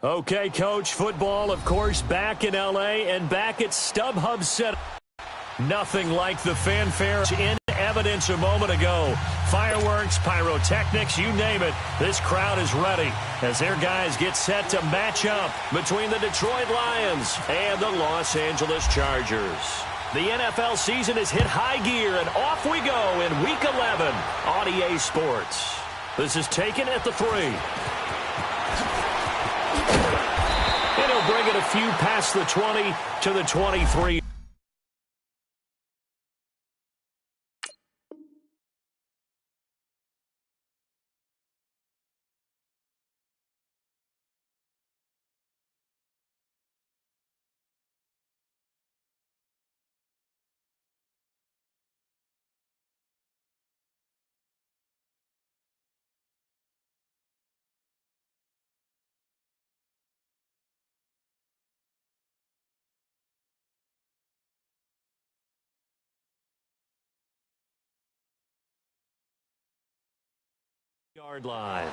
Okay, Coach, football, of course, back in L.A. and back at StubHub Center. Nothing like the fanfare in evidence a moment ago. Fireworks, pyrotechnics, you name it. This crowd is ready as their guys get set to match up between the Detroit Lions and the Los Angeles Chargers. The NFL season has hit high gear, and off we go in Week 11 on EA Sports. This is taken at the 3. And he'll bring it a few past the 20 to the 23. Yard line.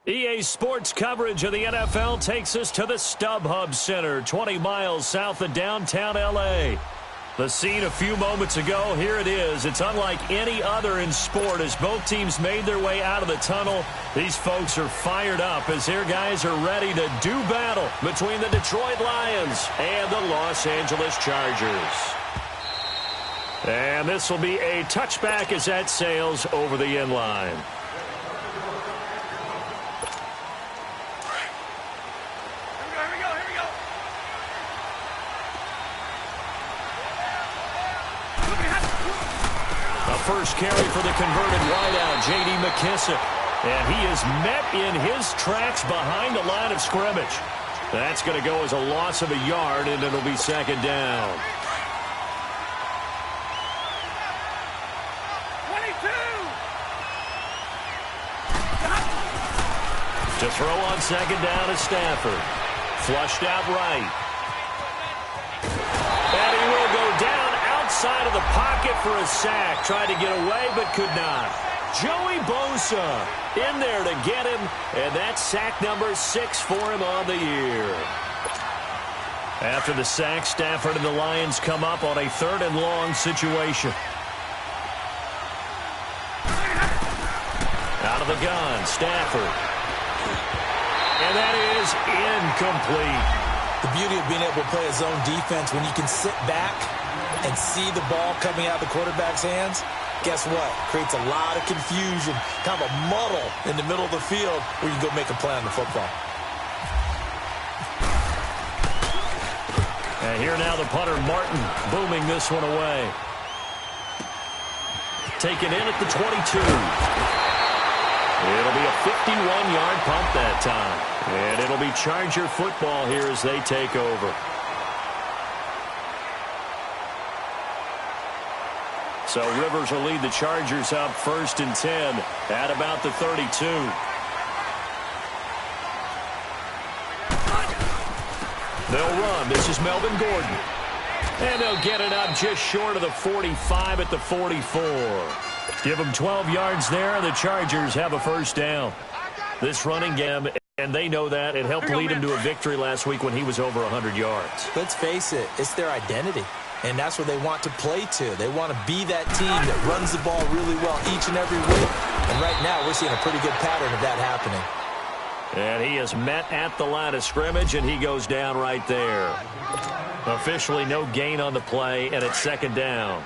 EA Sports coverage of the NFL takes us to the StubHub Center, 20 miles south of downtown L.A. The scene a few moments ago, here it is. It's unlike any other in sport as both teams made their way out of the tunnel. These folks are fired up as their guys are ready to do battle between the Detroit Lions and the Los Angeles Chargers. And this will be a touchback as that sails over the end line. First carry for the converted wideout, J.D. McKissic. And he is met in his tracks behind the line of scrimmage. That's going to go as a loss of a yard, and it'll be second down. 22! To throw on second down is Stafford. Flushed out right. And he will go down outside of the pocket for a sack. Tried to get away, but could not. Joey Bosa in there to get him, and that's sack number 6 for him on the year. After the sack, Stafford and the Lions come up on a 3rd and long situation. Out of the gun, Stafford. And that is incomplete. The beauty of being able to play a zone defense when you can sit back and see the ball coming out of the quarterback's hands, guess what? Creates a lot of confusion, kind of a muddle in the middle of the field where you can go make a play on the football. And here now the punter, Martin, booming this one away. Taken in at the 22. It'll be a 51-yard punt that time. And it'll be Charger football here as they take over. So Rivers will lead the Chargers up 1st and 10 at about the 32. They'll run. This is Melvin Gordon. And they'll get it up just short of the 45 at the 44. Give them 12 yards there, and the Chargers have a first down. This running game, and they know that. It helped lead him to a victory last week when he was over 100 yards. Let's face it, it's their identity. And that's where they want to play to. They want to be that team that runs the ball really well each and every week. And right now, we're seeing a pretty good pattern of that happening. And he is met at the line of scrimmage, and he goes down right there. Officially no gain on the play, and it's 2nd down.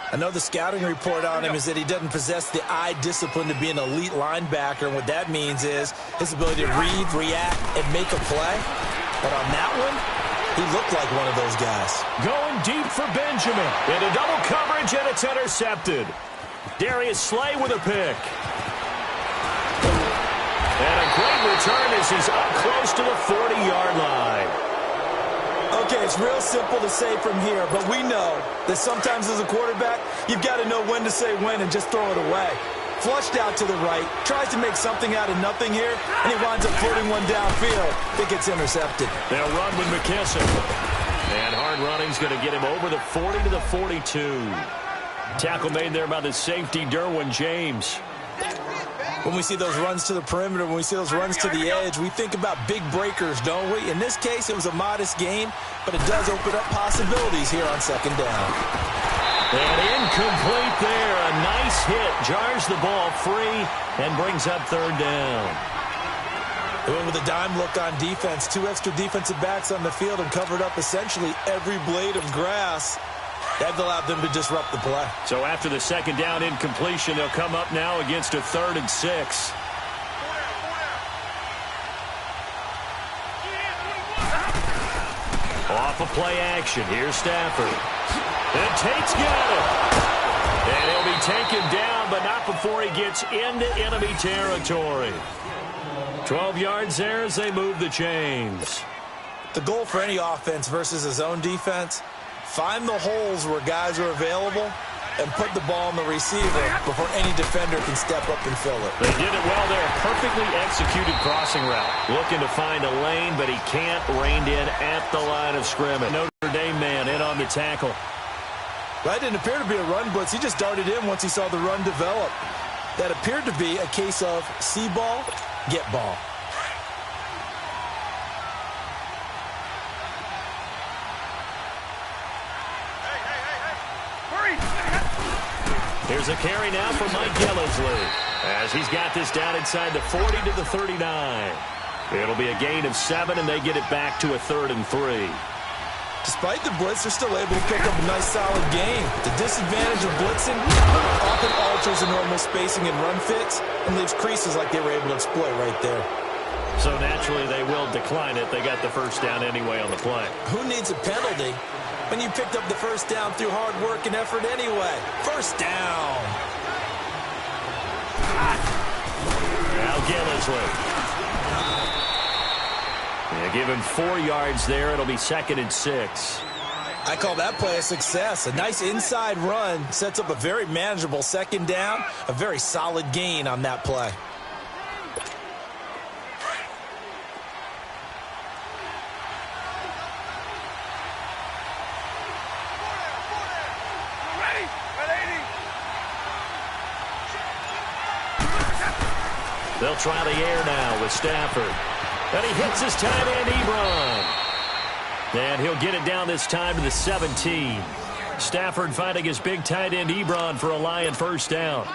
I know the scouting report on him is that he doesn't possess the eye discipline to be an elite linebacker. And what that means is his ability to read, react, and make a play. But on that one, he looked like one of those guys. Going deep for Benjamin. Into double coverage, and it's intercepted. Darius Slay with a pick. And a great return as he's up close to the 40-yard line. Okay, it's real simple to say from here, but we know that sometimes as a quarterback, you've got to know when to say when and just throw it away. Flushed out to the right, tries to make something out of nothing here, and he winds up floating one downfield that gets intercepted. They'll run with McKissick. And hard running's going to get him over the 40 to the 42. Tackle made there by the safety, Derwin James. When we see those runs to the perimeter, when we see those runs to the edge, we think about big breakers, don't we? In this case, it was a modest gain, but it does open up possibilities here on 2nd down. And incomplete there. A nice hit. Jars the ball free and brings up 3rd down. They went with a dime look on defense. 2 extra defensive backs on the field and covered up essentially every blade of grass. That allowed them to disrupt the play. So after the 2nd down incompletion, they'll come up now against a 3rd and 6. Off of play action. Here's Stafford. And Tate's got him. And he'll be taken down, but not before he gets into enemy territory. 12 yards there as they move the chains. The goal for any offense versus a zone defense, find the holes where guys are available and put the ball on the receiver before any defender can step up and fill it. They did it well there. Perfectly executed crossing route. Looking to find a lane, but he can't. Reined in at the line of scrimmage. Notre Dame man in on the tackle. That didn't appear to be a run blitz. He just darted in once he saw the run develop. That appeared to be a case of see ball, get ball. Here's a carry now for Mike Gillislee as he's got this down inside the 40 to the 39. It'll be a gain of 7, and they get it back to a 3rd and 3. Despite the blitz, they're still able to pick up a nice, solid gain. The disadvantage of blitzing often alters the normal spacing and run fits and leaves creases like they were able to exploit right there. So naturally, they will decline it. They got the first down anyway on the play. Who needs a penalty when you picked up the first down through hard work and effort anyway? First down. Now Gillislee. Yeah, give him 4 yards there. It'll be 2nd and 6. I call that play a success. A nice inside run sets up a very manageable 2nd down. A very solid gain on that play. They'll try the air now with Stafford. And he hits his tight end, Ebron. And he'll get it down this time to the 17. Stafford finding his big tight end, Ebron, for a Lion first down.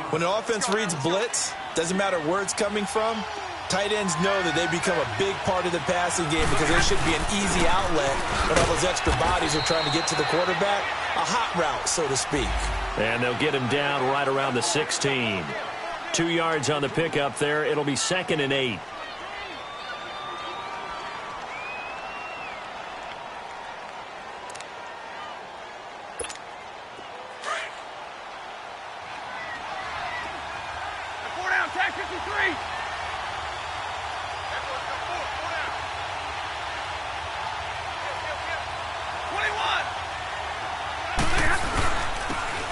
When an offense reads blitz, doesn't matter where it's coming from, tight ends know that they become a big part of the passing game because there should be an easy outlet when all those extra bodies are trying to get to the quarterback. A hot route, so to speak. And they'll get him down right around the 16. 2 yards on the pickup there. It'll be 2nd and 8.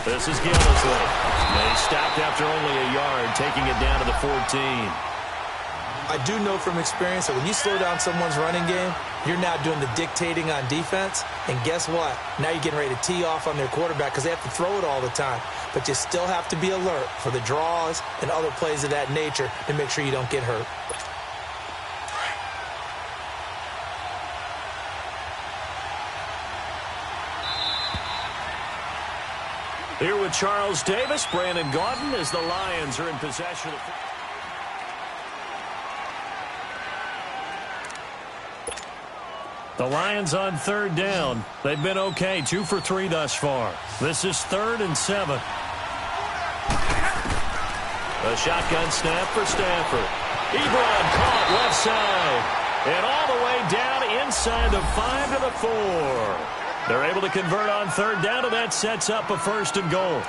This is Gillisley. They stopped after only a yard, taking it down to the 14. I do know from experience that when you slow down someone's running game, you're now doing the dictating on defense. And guess what? Now you're getting ready to tee off on their quarterback because they have to throw it all the time. But you still have to be alert for the draws and other plays of that nature to make sure you don't get hurt. Here with Charles Davis, Brandon Gaudin, as the Lions are in possession of the Lions on third down. They've been okay, 2 for 3 thus far. This is 3rd and 7. A shotgun snap for Stafford. Ebron caught left side. And all the way down inside the 5 to the 4. They're able to convert on third down, and that sets up a 1st and goal.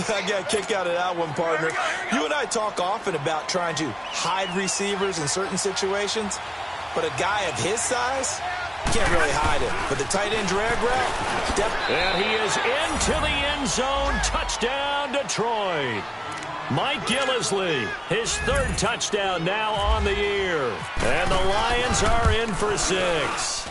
I got a kick out of that one, partner. You and I talk often about trying to hide receivers in certain situations, but a guy of his size can't really hide it. But the tight end drag route, and he is into the end zone. Touchdown, Detroit. Mike Gillisley, his 3rd touchdown now on the year. And the Lions are in for 6.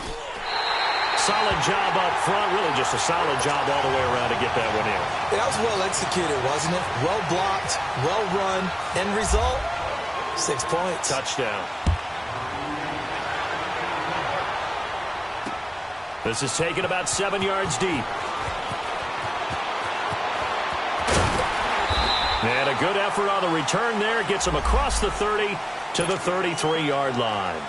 Solid job up front, really just a solid job all the way around to get that one in. That was well executed, wasn't it? Well blocked, well run. End result, 6 points. Touchdown. This is taken about 7 yards deep. And a good effort on the return there. Gets him across the 30 to the 33-yard line.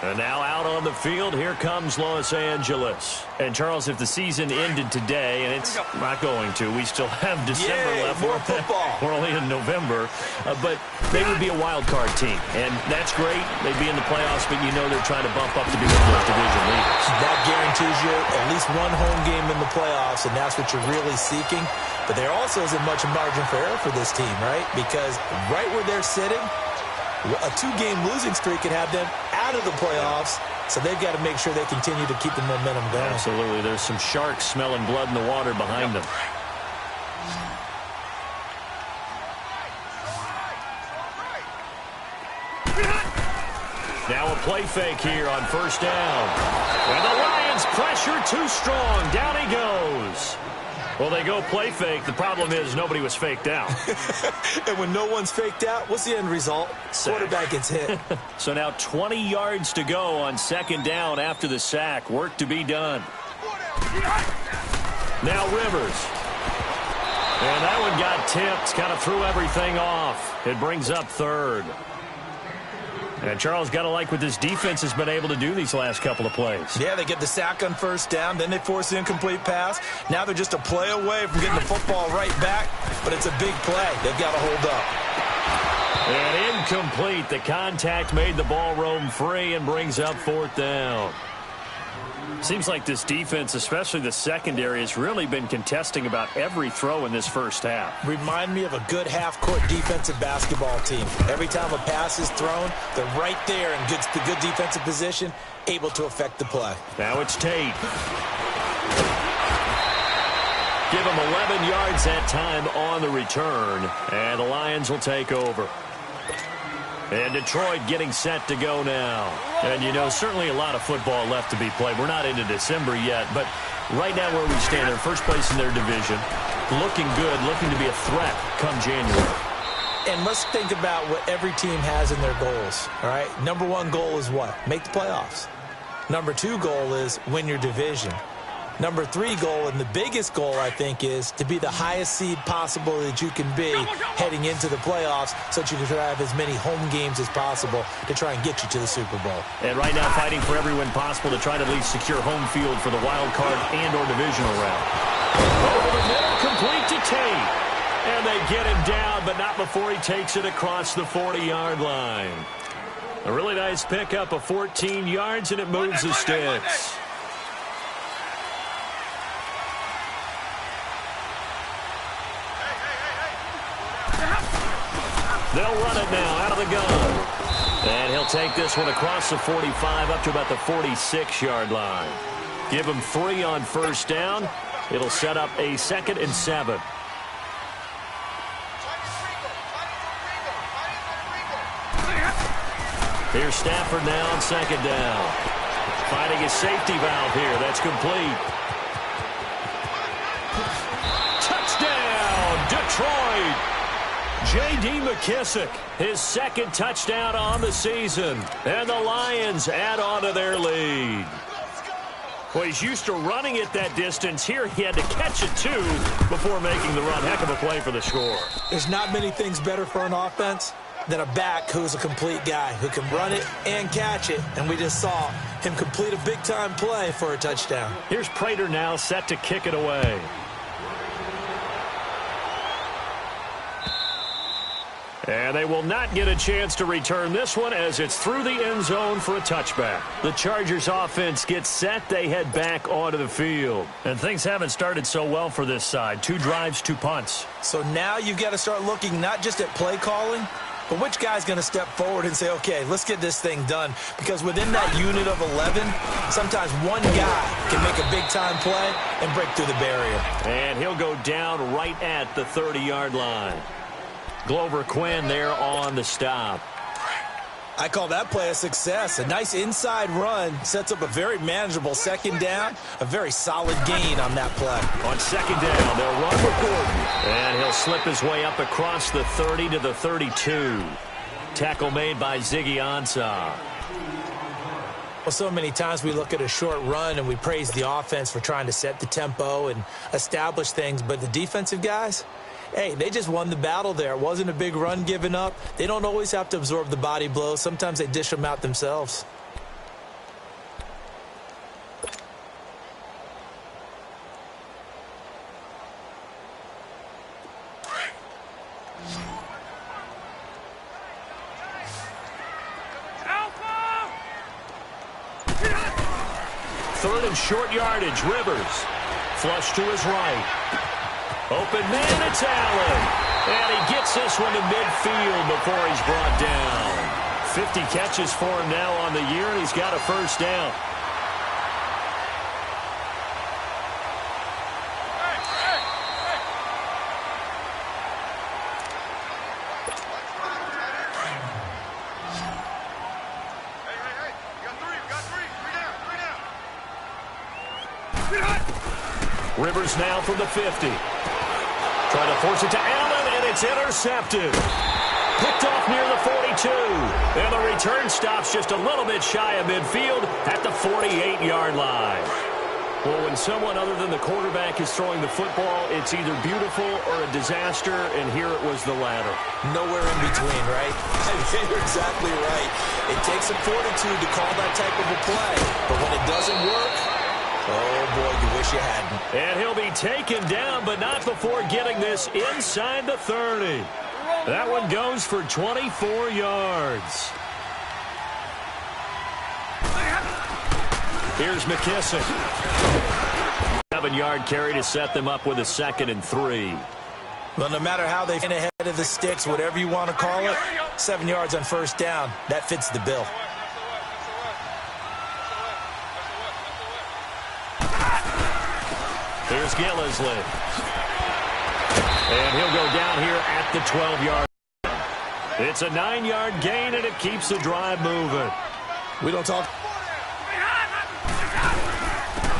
And now out on the field, here comes Los Angeles. And, Charles, if the season ended today, and it's not going to, we still have December left. More football. We're only in November. But they would be a wild card team. And that's great. They'd be in the playoffs, but you know they're trying to bump up to be one of those division leaders. That guarantees you at least one home game in the playoffs, and that's what you're really seeking. But there also isn't much margin for error for this team, right? Because right where they're sitting, a 2-game losing streak could have them out of the playoffs, so they've got to make sure they continue to keep the momentum going. Absolutely. There's some sharks smelling blood in the water behind them. Now a play fake here on 1st down. And the Lions pressure too strong. Down he goes. Well, they go play fake. The problem is nobody was faked out. And when no one's faked out, what's the end result? Sack. Quarterback gets hit. So now 20 yards to go on 2nd down after the sack. Work to be done. Now Rivers. And that one got tipped. Kind of threw everything off. It brings up 3rd. And Charles, got to like what this defense has been able to do these last couple of plays. Yeah, they get the sack on 1st down, then they force the incomplete pass. Now they're just a play away from getting the football right back, but it's a big play. They've got to hold up. And incomplete. The contact made the ball roam free and brings up 4th down. Seems like this defense, especially the secondary, has really been contesting about every throw in this first half. Remind me of a good half-court defensive basketball team. Every time a pass is thrown, they're right there in good defensive position, able to affect the play. Now it's Tate. Give him 11 yards that time on the return, and the Lions will take over. And Detroit getting set to go now. And, you know, certainly a lot of football left to be played. We're not into December yet, but right now where we stand, they're first place in their division. Looking good, looking to be a threat come January. And let's think about what every team has in their goals, all right? Number 1 goal is what? Make the playoffs. Number 2 goal is win your division. Number 3 goal, and the biggest goal, I think, is to be the highest seed possible that you can be heading into the playoffs so that you can have as many home games as possible to try and get you to the Super Bowl. And right now fighting for every win possible to try to at least secure home field for the wild card and or divisional round. Over the middle, complete to Tate. And they get him down, but not before he takes it across the 40-yard line. A really nice pickup of 14 yards, and it moves the sticks. They'll run it now out of the gun. And he'll take this one across the 45 up to about the 46-yard line. Give him 3 on first down. It'll set up a 2nd and 7. Here's Stafford now on 2nd down. Finding his safety valve here. That's complete. Touchdown, Detroit! J.D. McKissic, his 2nd touchdown on the season. And the Lions add on to their lead. Well, he's used to running it that distance. Here he had to catch it, too, before making the run. Heck of a play for the score. There's not many things better for an offense than a back who's a complete guy, who can run it and catch it. And we just saw him complete a big-time play for a touchdown. Here's Prater now set to kick it away. And they will not get a chance to return this one as it's through the end zone for a touchback. The Chargers offense gets set. They head back onto the field. And things haven't started so well for this side. 2 drives, 2 punts. So now you've got to start looking not just at play calling, but which guy's going to step forward and say, okay, let's get this thing done. Because within that unit of 11, sometimes one guy can make a big-time play and break through the barrier. And he'll go down right at the 30-yard line. Glover Quinn there on the stop. I call that play a success. A nice inside run sets up a very manageable 2nd down. A very solid gain on that play. On 2nd down, they'll run with Gordon. And he'll slip his way up across the 30 to the 32. Tackle made by Ziggy Ansah. Well, so many times we look at a short run and we praise the offense for trying to set the tempo and establish things. But the defensive guys, hey, they just won the battle there. It wasn't a big run given up. They don't always have to absorb the body blows. Sometimes they dish them out themselves. Third and short yardage, Rivers. Flush to his right. Open man, it's Allen. And he gets this one to midfield before he's brought down. 50 catches for him now on the year, and he's got a first down. Rivers now from the 50. Trying to force it to Allen, and it's intercepted. Picked off near the 42. And the return stops just a little bit shy of midfield at the 48-yard line. Well, when someone other than the quarterback is throwing the football, it's either beautiful or a disaster, and here it was the latter. Nowhere in between, right? You're exactly right. It takes some fortitude to call that type of a play, but when it doesn't work, oh, boy, you wish you hadn't. And he'll be taken down, but not before getting this inside the 30. That one goes for 24 yards. Here's McKissic. 7-yard carry to set them up with a 2nd and 3. Well, no matter how they get ahead of the sticks, whatever you want to call it, 7 yards on first down, that fits the bill. Here's Gillislee. And he'll go down here at the 12-yard. It's a 9-yard gain, and it keeps the drive moving. We don't talk.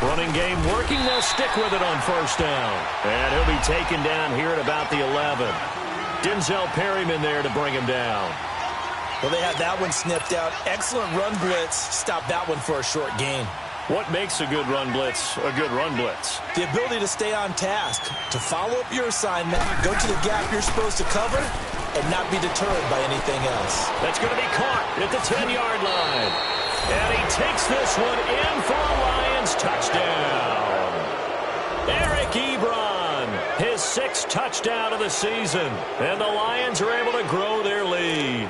Running game working. They'll stick with it on first down. And he'll be taken down here at about the 11. Denzel Perryman there to bring him down. Well, they had that one snipped out. Excellent run blitz. Stop that one for a short gain. What makes a good run blitz a good run blitz? The ability to stay on task, to follow up your assignment, go to the gap you're supposed to cover, and not be deterred by anything else. That's going to be caught at the 10-yard line. And he takes this one in for a Lions touchdown. Eric Ebron, his 6th touchdown of the season. And the Lions are able to grow their lead.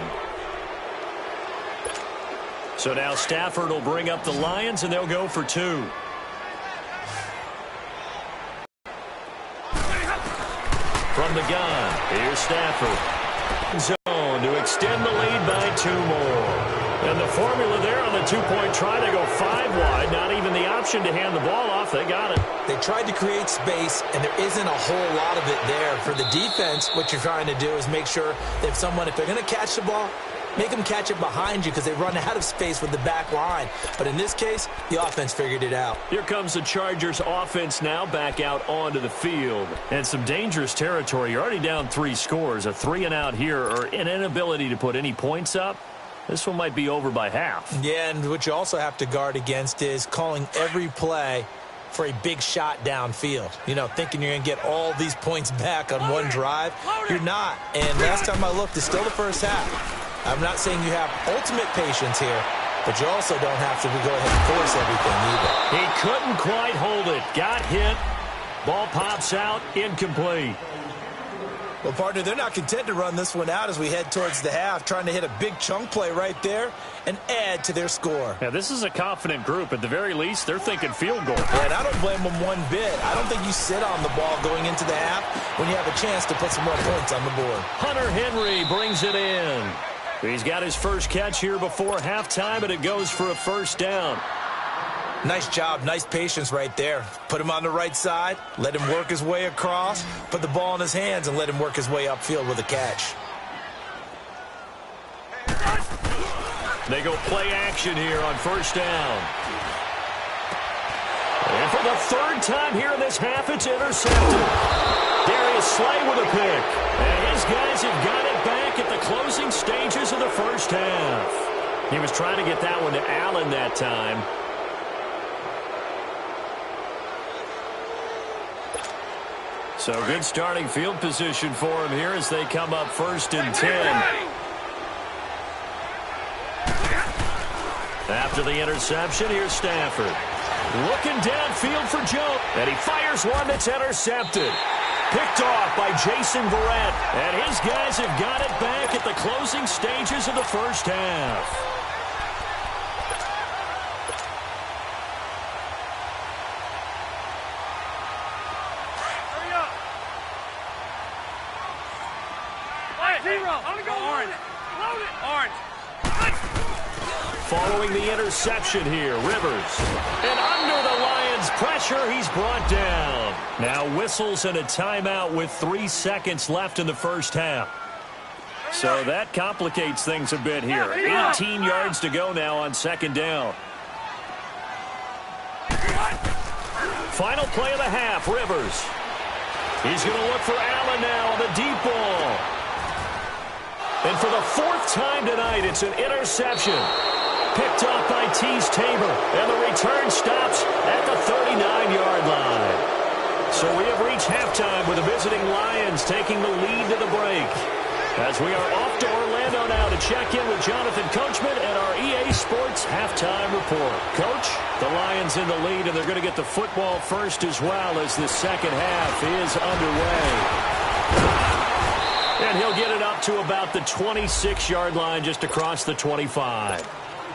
So now Stafford will bring up the Lions, and they'll go for 2. From the gun, here's Stafford. zone to extend the lead by 2 more. And the formula there on the 2-point try, they go 5 wide. Not even the option to hand the ball off. They got it. They tried to create space, and there isn't a whole lot of it there. For the defense, what you're trying to do is make sure that if they're going to catch the ball, make them catch it behind you because they run out of space with the back line. But in this case, the offense figured it out. Here comes the Chargers offense now back out onto the field. And some dangerous territory. You're already down 3 scores. A 3-and-out here or an inability to put any points up. This one might be over by half. Yeah, and what you also have to guard against is calling every play for a big shot downfield. You know, thinking you're going to get all these points back on one drive. You're not. And last time I looked, it's still the first half. I'm not saying you have ultimate patience here, but you also don't have to go ahead and force everything either. He couldn't quite hold it. Got hit. Ball pops out. Incomplete. Well, partner, they're not content to run this one out as we head towards the half, trying to hit a big chunk play right there and add to their score. Yeah, this is a confident group. At the very least, they're thinking field goal. Yeah, and I don't blame them one bit. I don't think you sit on the ball going into the half when you have a chance to put some more points on the board. Hunter Henry brings it in. He's got his first catch here before halftime, and it goes for a first down. Nice job, nice patience right there. Put him on the right side, let him work his way across, put the ball in his hands, and let him work his way upfield with a catch. They go play action here on first down. And for the 3rd time here in this half, it's intercepted. Darius Slay with a pick. And his guys have got it back at the closing stages of the first half. He was trying to get that one to Allen that time. So good starting field position for him here as they come up 1st and 10. After the interception, here's Stafford. Looking downfield for Joe. And he fires one that's intercepted. Picked off by Jason Verrett. And his guys have got it back at the closing stages of the first half. Following the interception here, Rivers. And under the Lions' pressure, he's brought down. Now whistles and a timeout with 3 seconds left in the first half. So that complicates things a bit here. 18 yards to go now on 2nd down. Final play of the half, Rivers. He's going to look for Allen now on the deep ball. And for the 4th time tonight, it's an interception. Picked off by Teez Tabor. And the return stops at the 39-yard line. So we have reached halftime with the visiting Lions taking the lead to the break. As we are off to Orlando now to check in with Jonathan Coachman and our EA Sports halftime report. Coach, the Lions in the lead, and they're going to get the football first as well as the second half is underway. And he'll get it up to about the 26-yard line just across the 25.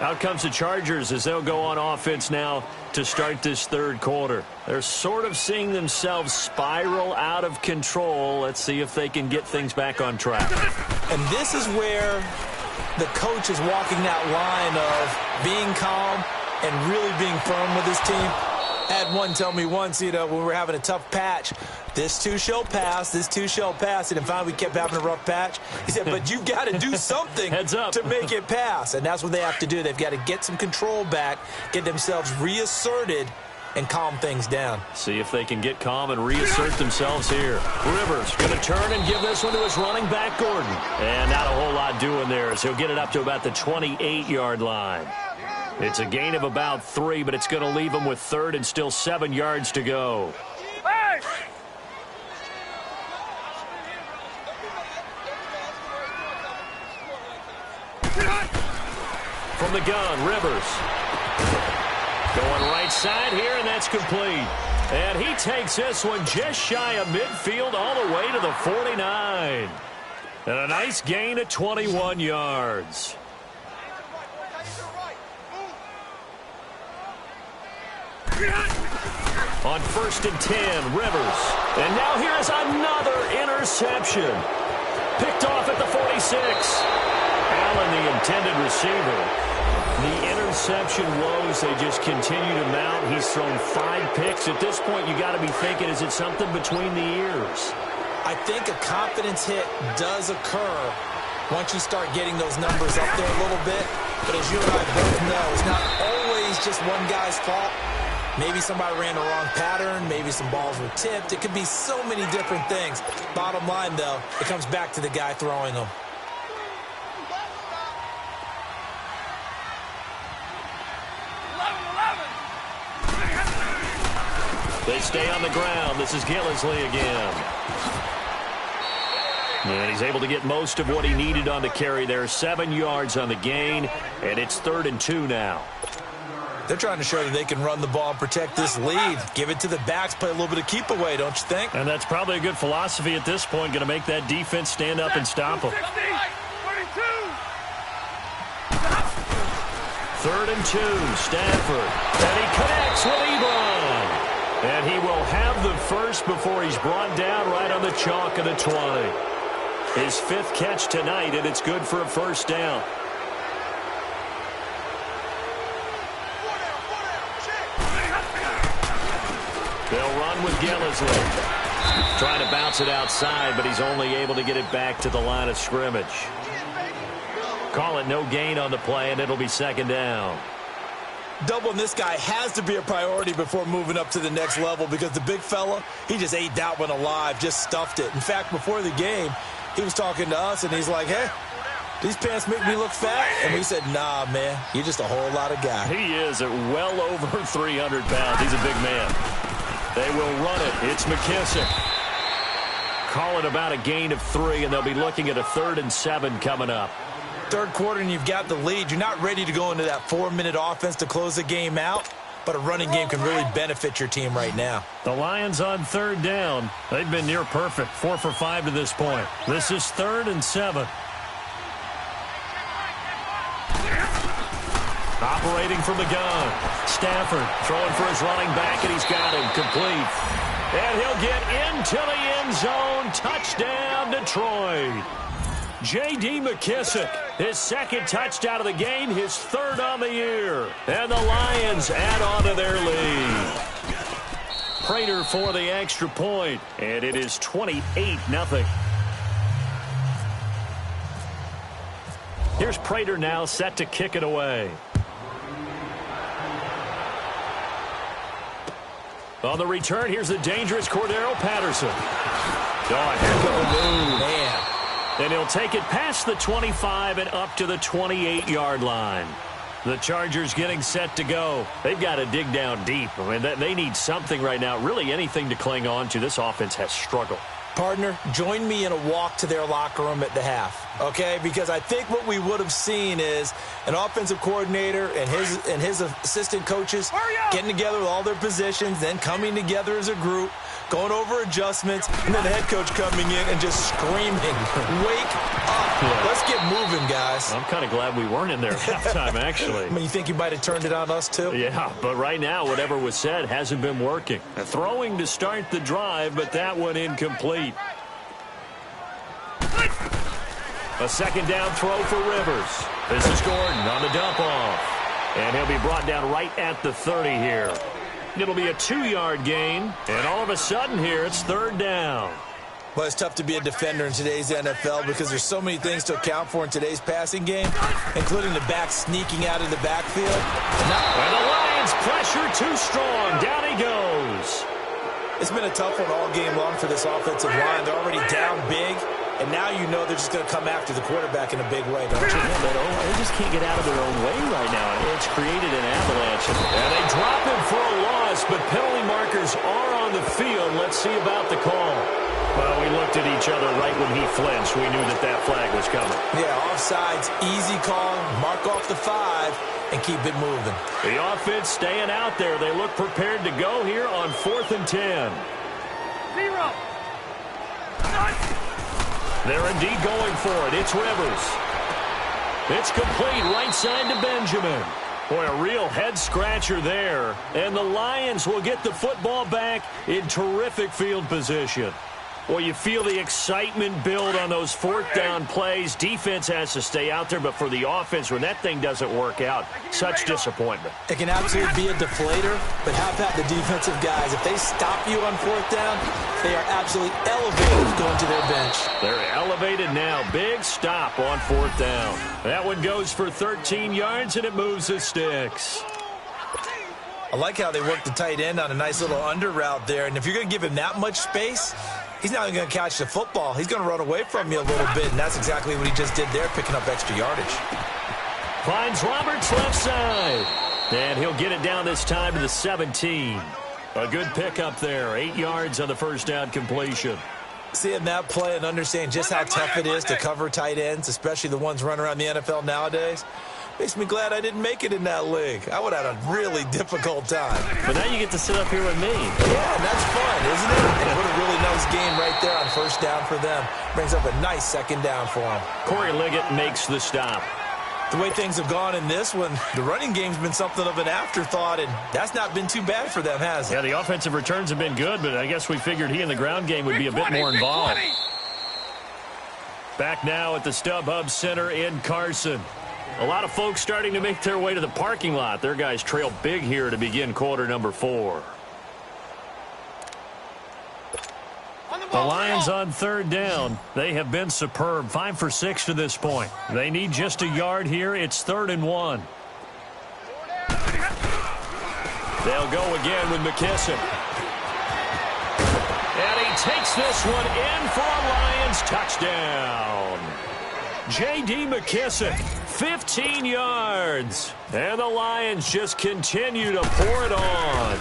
Out comes the Chargers as they'll go on offense now to start this 3rd quarter. They're sort of seeing themselves spiral out of control. Let's see if they can get things back on track. And this is where the coach is walking that line of being calm and really being firm with his team. Had one tell me once, when we were having a tough patch, this too shall pass, this too shall pass. And finally we kept having a rough patch. He said, but you've got to do something Heads up. to make it pass. And that's what they have to do. They've got to get some control back, get themselves reasserted, and calm things down. See if they can get calm and reassert themselves here. Rivers going to turn and give this one to his running back, Gordon. And not a whole lot doing there, so he'll get it up to about the 28-yard line. It's a gain of about 3, but it's going to leave him with 3rd and still 7 yards to go. Hey! From the gun, Rivers. Going right side here, and that's complete. And he takes this one just shy of midfield all the way to the 49. And a nice gain of 21 yards. On 1st and 10, Rivers. And now here's another interception. Picked off at the 47. Allen, the intended receiver. The interception woes, they just continue to mount. He's thrown 5 picks. At this point, you got to be thinking, is it something between the ears? I think a confidence hit does occur once you start getting those numbers up there a little bit. But as you and I both know, it's not always just one guy's fault. Maybe somebody ran the wrong pattern. Maybe some balls were tipped. It could be so many different things. Bottom line, though, it comes back to the guy throwing them. They stay on the ground. This is Gillislee again. And he's able to get most of what he needed on the carry there. 7 yards on the gain, and it's 3rd and 2 now. They're trying to show that they can run the ball and protect this lead. Give it to the backs, play a little bit of keep away, don't you think? And that's probably a good philosophy at this point, going to make that defense stand up and stop them. 3rd and 2, Stafford. And he connects with Ebron. And he will have the first before he's brought down right on the chalk of the 20. His 5th catch tonight, and it's good for a first down. They'll run with Gillislee. Trying to bounce it outside, but he's only able to get it back to the line of scrimmage. Call it no gain on the play, and it'll be 2nd down. Doubling this guy has to be a priority before moving up to the next level because the big fella, he just ate that one alive, just stuffed it. In fact, before the game, he was talking to us, and he's like, hey, these pants make me look fat. And we said, nah, man, you're just a whole lot of guy. He is at well over 300 pounds. He's a big man. They will run it. It's McKissick. Call it about a gain of 3, and they'll be looking at a 3rd and 7 coming up. 3rd quarter and you've got the lead. You're not ready to go into that 4-minute offense to close the game out, but a running game can really benefit your team right now. The Lions on 3rd down. They've been near perfect, 4 for 5 to this point. This is 3rd and 7. Operating from the gun. Stafford throwing for his running back, and he's got him complete. And he'll get into the end zone. Touchdown, Detroit. J.D. McKissick, his 2nd touchdown of the game, his 3rd on the year. And the Lions add on to their lead. Prater for the extra point, and it is 28-0. Here's Prater now set to kick it away. On the return, here's the dangerous Cordero Patterson. Oh, heck of a move. Man. And he'll take it past the 25 and up to the 28-yard line. The Chargers getting set to go. They've got to dig down deep. I mean, they need something right now, really anything to cling on to. This offense has struggled. Partner, join me in a walk to their locker room at the half, okay? Because I think what we would have seen is an offensive coordinator and his assistant coaches getting together with all their positions, then coming together as a group, going over adjustments, and then the head coach coming in and just screaming, wake up. Yeah. Let's get moving, guys. I'm kind of glad we weren't in there at halftime, actually. I mean, you think you might have turned it on us, too? Yeah, but right now, whatever was said hasn't been working. Throwing to start the drive, but that one incomplete. A 2nd down throw for Rivers. This is Gordon on the dump off. And he'll be brought down right at the 30 here. It'll be a 2-yard gain, and all of a sudden here, it's 3rd down. Well, it's tough to be a defender in today's NFL because there's so many things to account for in today's passing game, including the back sneaking out of the backfield. And the Lions pressure too strong. Down he goes. It's been a tough one all game long for this offensive line. They're already down big, and now you know they're just going to come after the quarterback in a big way, don't you? Yeah, they just can't get out of their own way right now. It's created an avalanche. And they drop him for a loss, but penalty markers are on the field. Let's see about the call. Well, we looked at each other right when he flinched. We knew that flag was coming. Yeah, offsides, easy call, mark off the 5, and keep it moving. The offense staying out there. They look prepared to go here on 4th and 10. 0. They're indeed going for it. It's Rivers. It's complete right side to Benjamin. Boy, a real head-scratcher there. And the Lions will get the football back in terrific field position. Well, you feel the excitement build on those fourth down plays. Defense has to stay out there, but for the offense, when that thing doesn't work out, such disappointment. It can absolutely be a deflator, but how about the defensive guys? If they stop you on fourth down, they are absolutely elevated going to their bench. They're elevated now. Big stop on fourth down. That one goes for 13 yards, and it moves the sticks. I like how they work the tight end on a nice little under route there, and if you're going to give him that much space, he's not even going to catch the football. He's going to run away from you a little bit, and that's exactly what he just did there, picking up extra yardage. Finds Roberts left side. And he'll get it down this time to the 17. A good pickup there. 8 yards on the first down completion. Seeing that play and understanding just how tough it is to cover tight ends, especially the ones running around the NFL nowadays, makes me glad I didn't make it in that league. I would have had a really difficult time. But now you get to sit up here with me. Yeah, and that's fun, isn't it? And what a really nice game right there on first down for them. Brings up a nice second down for them. Corey Liggett makes the stop. The way things have gone in this one, the running game's been something of an afterthought, and that's not been too bad for them, has it? Yeah, the offensive returns have been good, but I guess we figured he in the ground game would be a bit more involved. Back now at the StubHub Center in Carson. A lot of folks starting to make their way to the parking lot. Their guys trail big here to begin quarter number 4. The Lions on third down. They have been superb. 5 for 6 to this point. They need just a yard here. It's 3rd and 1. They'll go again with McKissic. And he takes this one in for a Lions touchdown. J.D. McKissic, 15 yards. And the Lions just continue to pour it on.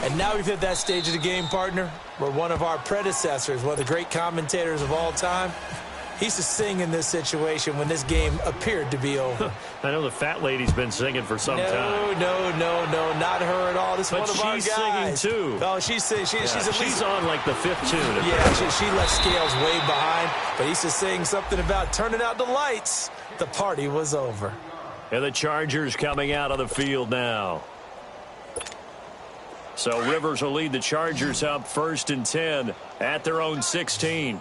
And now we've hit that stage of the game, partner, where one of our predecessors, one of the great commentators of all time, he used to sing in this situation when this game appeared to be over. I know the fat lady's been singing for some time. No, not her at all. This is one of our guys. But she's singing, too. Oh, she's singing. She's on, like, the 5th tune. Yeah, she left Scales way behind, but he used to sing something about turning out the lights. The party was over. And the Chargers coming out of the field now. So Rivers will lead the Chargers up 1st and 10 at their own 16.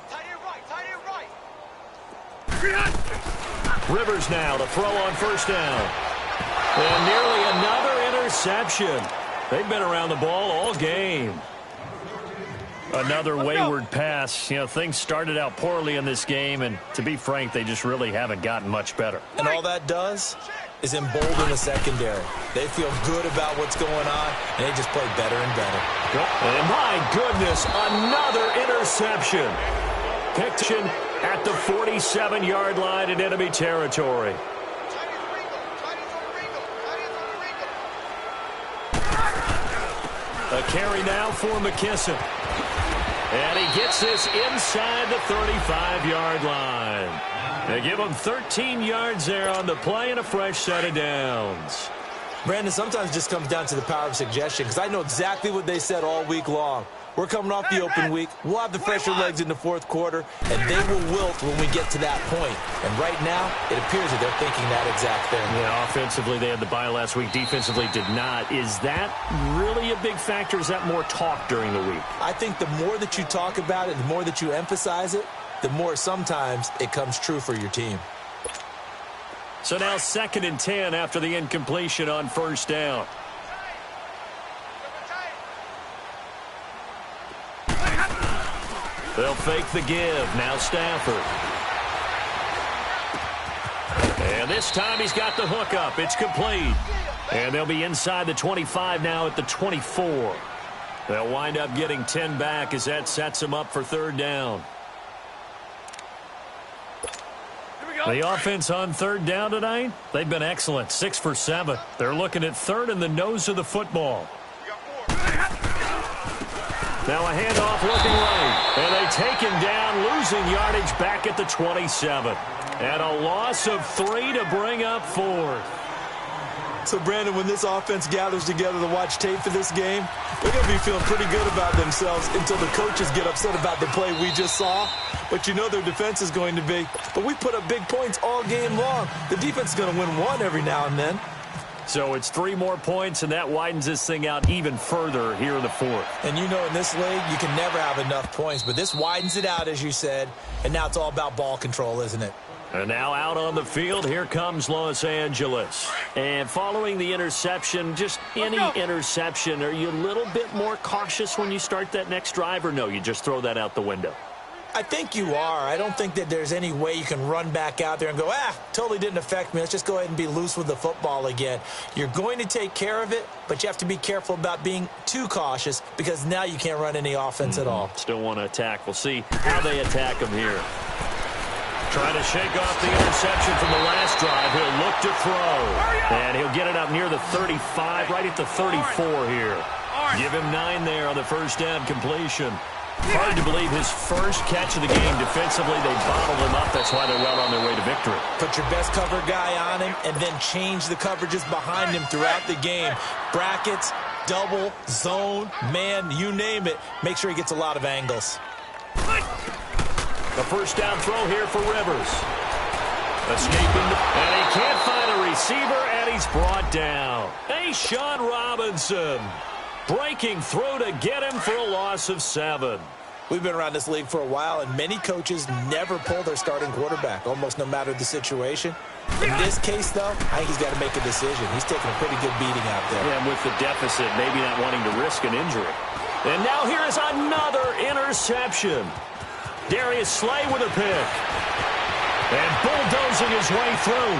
Rivers now to throw on first down. And nearly another interception. They've been around the ball all game. Another wayward pass. You know, things started out poorly in this game, and to be frank, they just really haven't gotten much better. And all that does is embolden the secondary. They feel good about what's going on, and they just play better and better. And my goodness, another interception. Picked at the 47-yard line in enemy territory. A carry now for McKissic. And he gets this inside the 35-yard line. They give him 13 yards there on the play and a fresh set of downs. Brandon, sometimes it just comes down to the power of suggestion, because I know exactly what they said all week long. We're coming off the open week. We'll have the fresher legs in the fourth quarter, and they will wilt when we get to that point. And right now, it appears that they're thinking that exact thing. Yeah, offensively, they had the bye last week. Defensively, did not. Is that really a big factor? Is that more talk during the week? I think the more that you talk about it, the more that you emphasize it, the more sometimes it comes true for your team. So now 2nd and 10 after the incompletion on first down. They'll fake the give. Now Stafford. And this time he's got the hook up. It's complete. And they'll be inside the 25 now at the 24. They'll wind up getting 10 back as that sets them up for 3rd down. The offense on 3rd down tonight, they've been excellent. 6 for 7. They're looking at 3rd in the nose of the football. Now a handoff looking right. And they take him down, losing yardage back at the 27. And a loss of 3 to bring up 4th. So, Brandon, when this offense gathers together to watch tape for this game, they're going to be feeling pretty good about themselves until the coaches get upset about the play we just saw. But you know their defense is going to be. But we put up big points all game long. The defense is going to win one every now and then. So it's 3 more points, and that widens this thing out even further here in the fourth. And you know, in this league, you can never have enough points, but this widens it out, as you said, and now it's all about ball control, isn't it? And now out on the field, here comes Los Angeles. And following the interception, just any interception, are you a little bit more cautious when you start that next drive, or no, you just throw that out the window? I think you are. I don't think that there's any way you can run back out there and go, totally didn't affect me. Let's just go ahead and be loose with the football again. You're going to take care of it, but you have to be careful about being too cautious because now you can't run any offense at all. Still want to attack. We'll see how they attack him here. Trying to shake off the interception from the last drive. He'll look to throw. And he'll get it up near the 35, right at the 34 here. Give him 9 there on the first down completion. Hard to believe his first catch of the game. Defensively, they bottled him up. That's why they're well on their way to victory. Put your best cover guy on him and then change the coverages behind him throughout the game. Brackets, double, zone, man, you name it. Make sure he gets a lot of angles. The first down throw here for Rivers. Escaping, and he can't find a receiver, and he's brought down. Sean Robinson breaking through to get him for a loss of 7. We've been around this league for a while, and many coaches never pull their starting quarterback, almost no matter the situation. In this case, though, I think he's got to make a decision. He's taking a pretty good beating out there. Yeah, and with the deficit, maybe not wanting to risk an injury. And now here is another interception. Darius Slay with a pick. And bulldozing his way through.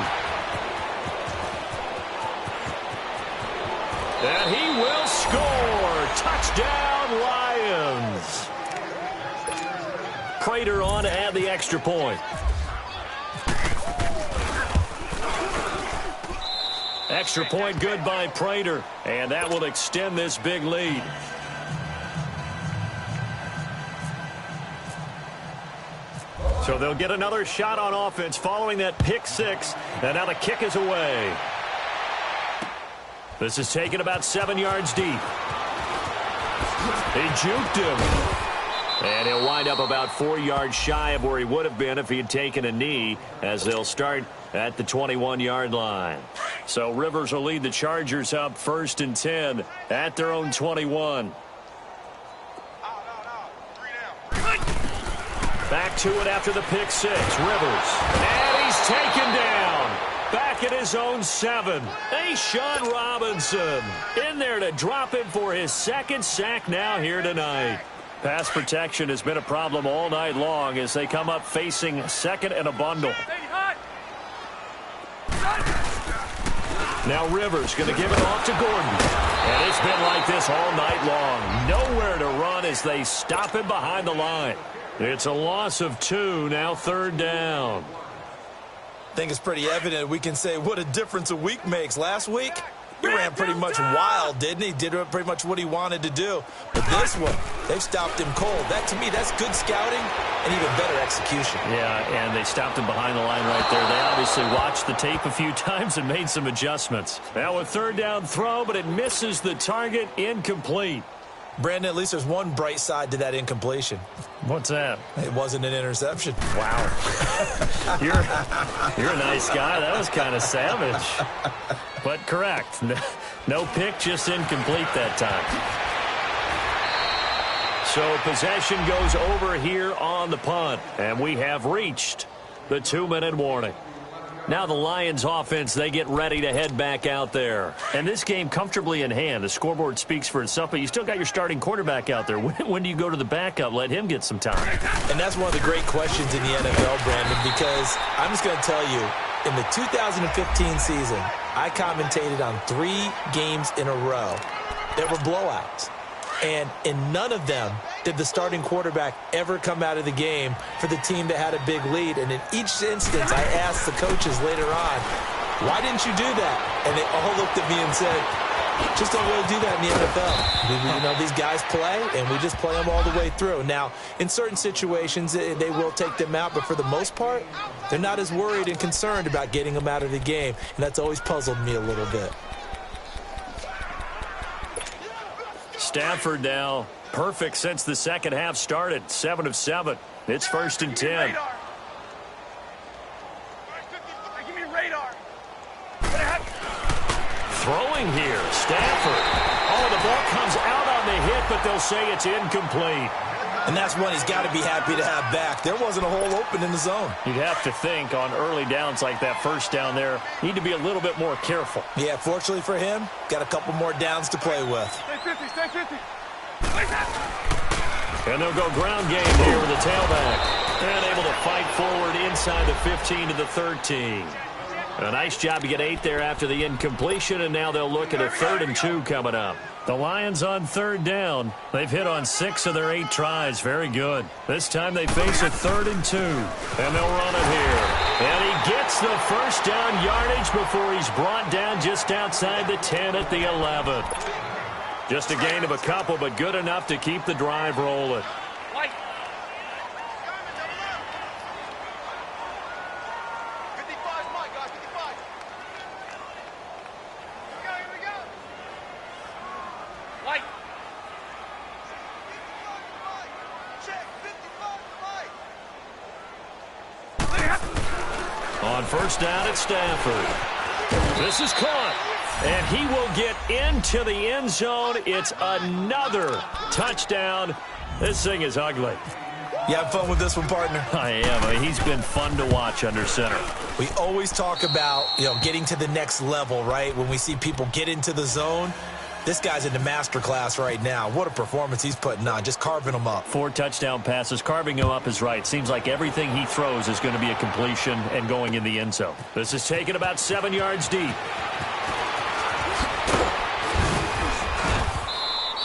And he will score. Touchdown, Lions. Prater on to add the extra point. Extra point good by Prater. And that will extend this big lead. So they'll get another shot on offense following that pick 6. And now the kick is away. This is taken about 7 yards deep. He juked him. And he'll wind up about 4 yards shy of where he would have been if he had taken a knee, as they'll start at the 21-yard line. So Rivers will lead the Chargers up 1st and 10 at their own 21. Back to it after the pick 6. Rivers. And he's taken down. Back at his own 7. Sean Robinson in there to drop him for his 2nd sack now here tonight. Pass protection has been a problem all night long as they come up facing 2nd and a bundle. Now Rivers going to give it off to Gordon. And it's been like this all night long. Nowhere to run as they stop him behind the line. It's a loss of 2, now 3rd down. I think it's pretty evident we can say what a difference a week makes. Last week, he ran pretty much wild, didn't he? Did pretty much what he wanted to do. But this one, they've stopped him cold. That, to me, that's good scouting and even better execution. Yeah, and they stopped him behind the line right there. They obviously watched the tape a few times and made some adjustments. Now a 3rd down throw, but it misses the target, incomplete. Brandon, at least there's one bright side to that incompletion. What's that? It wasn't an interception. Wow. You're a nice guy. That was kind of savage. But correct. No pick, just incomplete that time. So possession goes over here on the punt. And we have reached the 2-minute warning. Now the Lions offense, they get ready to head back out there. And this game comfortably in hand. The scoreboard speaks for itself, but you still got your starting quarterback out there. When do you go to the backup? Let him get some time. And that's one of the great questions in the NFL, Brandon, because I'm just going to tell you, in the 2015 season, I commentated on 3 games in a row that were blowouts. And in none of them did the starting quarterback ever come out of the game for the team that had a big lead. And in each instance, I asked the coaches later on, why didn't you do that? And they all looked at me and said, just don't really do that in the NFL. You know, these guys play, and we just play them all the way through. Now, in certain situations, they will take them out, but for the most part, they're not as worried and concerned about getting them out of the game. And that's always puzzled me a little bit. Stafford now perfect since the second half started. 7 of 7. It's 1st and 10. Throwing here, Stafford. Oh, the ball comes out on the hit, but they'll say it's incomplete. And that's one he's got to be happy to have back. There wasn't a hole open in the zone. You'd have to think on early downs like that first down there, need to be a little bit more careful. Yeah, fortunately for him, got a couple more downs to play with. Stay 50. And they'll go ground game here with the tailback. And able to fight forward inside the 15 to the 13. A nice job to get 8 there after the incompletion, and now they'll look at a 3rd and 2 coming up. The Lions on 3rd down. They've hit on 6 of their 8 tries. Very good. This time they face a 3rd and 2. And they'll run it here. And he gets the first down yardage before he's brought down just outside the 10 at the 11. Just a gain of a couple, but good enough to keep the drive rolling. On first down, it's Stafford. This is caught. And he will get into the end zone. It's another touchdown. This thing is ugly. You have fun with this one, partner? I am. He's been fun to watch under center. We always talk about, getting to the next level, right? When we see people get into the zone, this guy's in the master class right now. What a performance he's putting on, just carving them up. 4 touchdown passes. Carving him up is right. Seems like everything he throws is going to be a completion and going in the end zone. This is taken about 7 yards deep.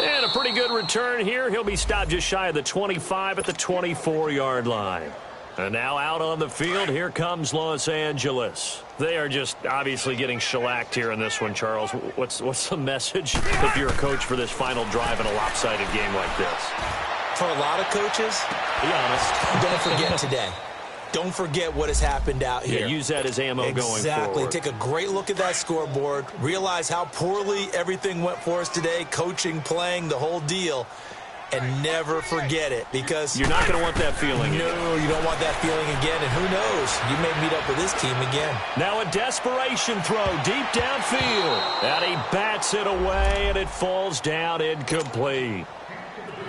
And a pretty good return here. He'll be stopped just shy of the 25 at the 24-yard line. And now out on the field, here comes Los Angeles. They are just obviously getting shellacked here in this one, Charles. What's the message if you're a coach for this final drive in a lopsided game like this? For a lot of coaches, be honest, don't forget today. Don't forget what has happened out here. Yeah, use that as ammo going forward. Exactly. Take a great look at that scoreboard. Realize how poorly everything went for us today, coaching, playing, the whole deal. And never forget it, because you're not going to want that feeling. No, you don't want that feeling again. And who knows? You may meet up with this team again. Now a desperation throw deep downfield. And he bats it away, and it falls down incomplete.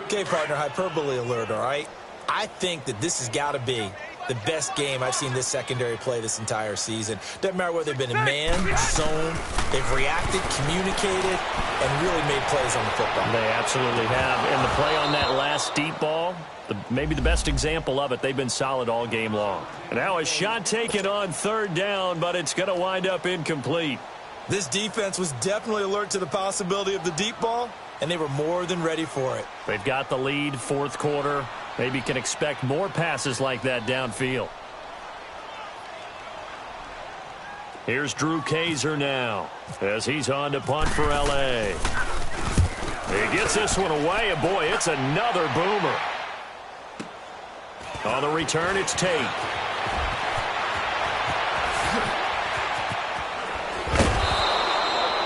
Okay, partner, hyperbole alert, all right? I think that this has got to be the best game I've seen this secondary play this entire season. Doesn't matter whether they've been in man, zone, they've reacted, communicated, and really made plays on the football. They absolutely have. And the play on that last deep ball, maybe the best example of it, they've been solid all game long. And now a shot taken on 3rd down, but it's going to wind up incomplete. This defense was definitely alert to the possibility of the deep ball, and they were more than ready for it. They've got the lead, 4th quarter. Maybe can expect more passes like that downfield. Here's Drew Kaiser now as he's on to punt for L.A. He gets this one away, and boy, it's another boomer. On the return, it's Tate.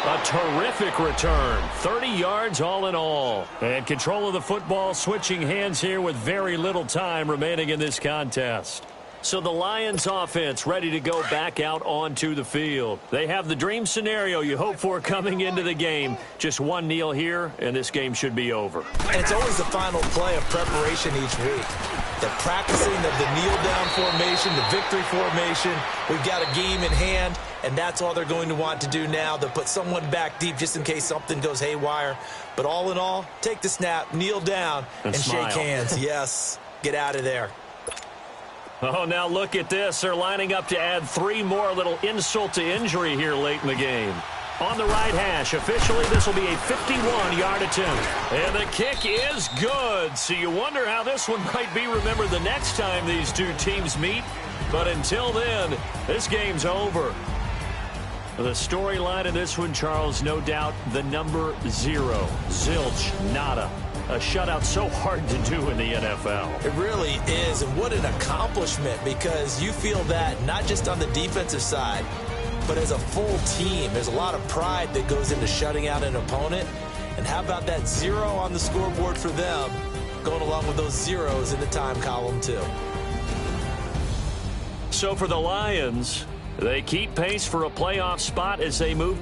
A terrific return. 30 yards all in all. And control of the football, switching hands here with very little time remaining in this contest. So the Lions offense ready to go back out onto the field. They have the dream scenario you hope for coming into the game. Just one kneel here, and this game should be over. And it's always the final play of preparation each week. The practicing of the kneel-down formation, the victory formation. We've got a game in hand, and that's all they're going to want to do now. They'll put someone back deep just in case something goes haywire. But all in all, take the snap, kneel down, and shake hands. Yes, get out of there. Oh, now look at this. They're lining up to add 3 more, little insult to injury here late in the game. On the right hash, officially this will be a 51-yard attempt. And the kick is good. So you wonder how this one might be remembered the next time these two teams meet. But until then, this game's over. The storyline of this one, Charles, no doubt the number 0. Zilch, nada. A shutout so hard to do in the NFL. It really is, and what an accomplishment, because you feel that not just on the defensive side, but as a full team. There's a lot of pride that goes into shutting out an opponent. And how about that 0 on the scoreboard for them, going along with those zeros in the time column too. So for the Lions, they keep pace for a playoff spot as they move